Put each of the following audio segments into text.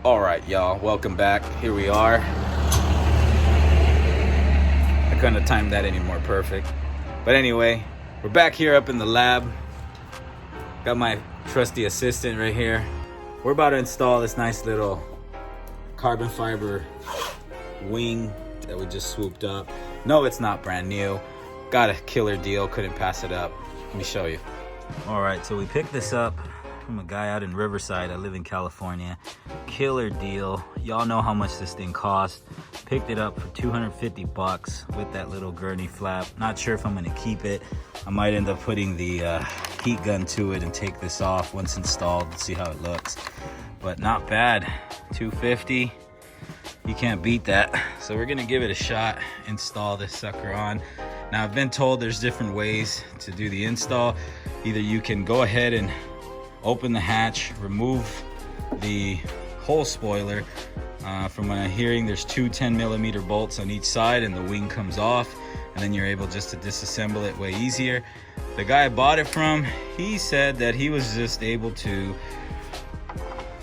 All right, y'all, welcome back. Here we are. I couldn't have timed that any more perfect. But anyway, we're back here up in the lab. Got my trusty assistant right here. We're about to install this nice little carbon fiber wing that we just swooped up. No, it's not brand new. Got a killer deal, couldn't pass it up. Let me show you. All right, so we picked this up from a guy out in Riverside. I live in California. Killer deal. Y'all know how much this thing cost. Picked it up for 250 bucks with that little gurney flap. Not sure if I'm gonna keep it. I might end up putting the heat gun to it and take this off once installed and see how it looks. But not bad. 250. You can't beat that. So we're gonna give it a shot, install this sucker on. Now I've been told there's different ways to do the install. Either you can go ahead and open the hatch, remove the whole spoiler. From what I'm hearing, there's two 10mm bolts on each side and the wing comes off, and then you're able just to disassemble it way easier. The guy I bought it from, he said that he was just able to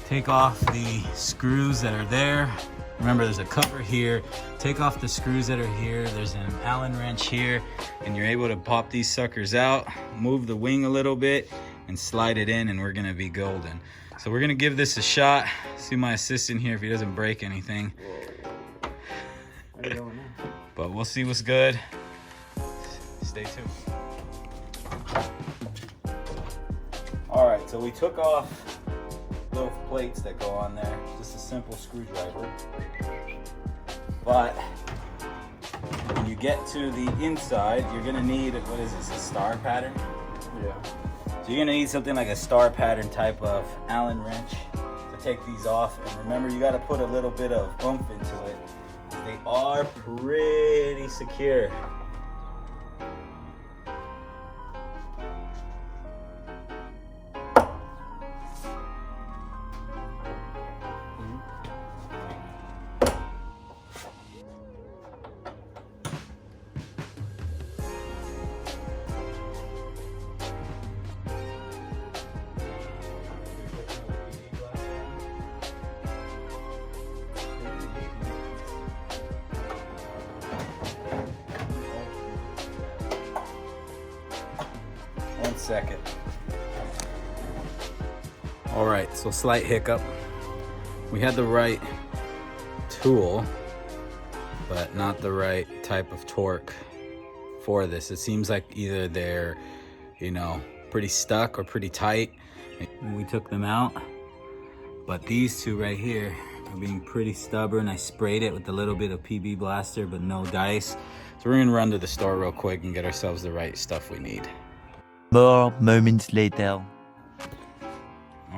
take off the screws that are there. Remember, there's a cover here. Take off the screws that are here. There's an Allen wrench here, and you're able to pop these suckers out, move the wing a little bit, and slide it in, and we're gonna be golden. So we're gonna give this a shot. See my assistant here if he doesn't break anything. But we'll see what's good. Stay tuned. All right, so we took off little plates that go on there. Just a simple screwdriver. But when you get to the inside, you're gonna need, what is this, a star pattern? Yeah. So you're gonna need something like a star pattern type of Allen wrench to take these off. And remember, you gotta put a little bit of oomph into it. They are pretty secure. One second. All right, so slight hiccup. We had the right tool, but not the right type of torque for this. It seems like either they're, pretty stuck or pretty tight. And we took them out, but these two right here are being pretty stubborn. I sprayed it with a little bit of PB Blaster, but no dice. So we're gonna run to the store real quick and get ourselves the right stuff we need. More moments later.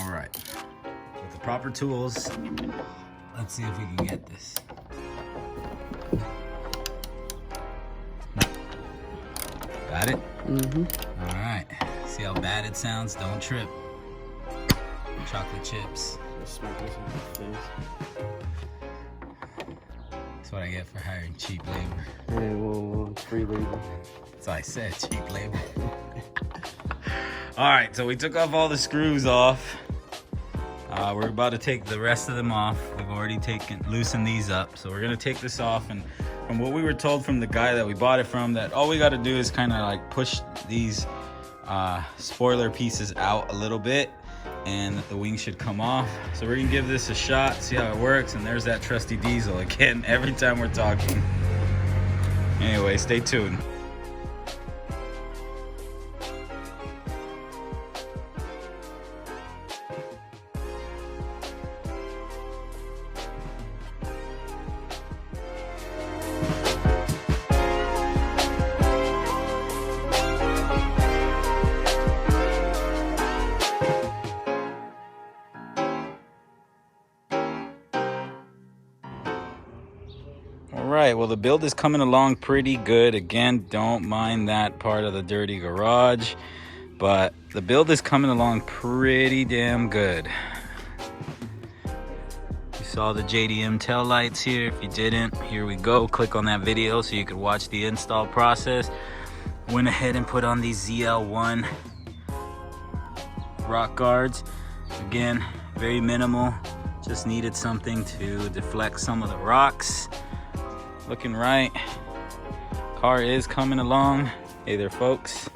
All right, with the proper tools, let's see if we can get this. Got it? Mm-hmm. All right, see how bad it sounds? Don't trip. Chocolate chips. Smack this in your face. That's what I get for hiring cheap labor. Yeah, well, it's free labor. That's what I said, cheap labor. All right, so we took off all the screws off. We're about to take the rest of them off. We've already loosened these up. So we're gonna take this off, and from what we were told from the guy that we bought it from, that all we gotta do is kind of like push these spoiler pieces out a little bit, and that the wing should come off. So we're gonna give this a shot, see how it works, and there's that trusty diesel again every time we're talking. Anyway, stay tuned. All right, well, the build is coming along pretty good. Again, don't mind that part of the dirty garage, but the build is coming along pretty damn good. You saw the JDM tail lights here. If you didn't, here we go. Click on that video so you could watch the install process. Went ahead and put on these ZL1 rock guards. Again, very minimal, Just needed something to deflect some of the rocks. Looking right. Car is coming along. Hey there, folks.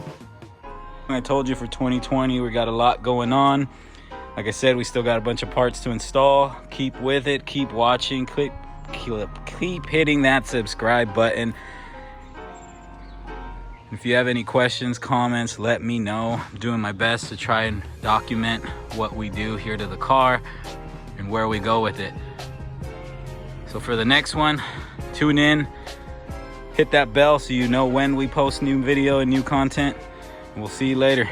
I told you for 2020 we got a lot going on. Like I said, we still got a bunch of parts to install. Keep with it, keep watching, keep hitting that subscribe button. If you have any questions, comments, let me know. I'm doing my best to try and document what we do here to the car and where we go with it. So for the next one, tune in, hit that bell so you know when we post new video and new content. We'll see you later.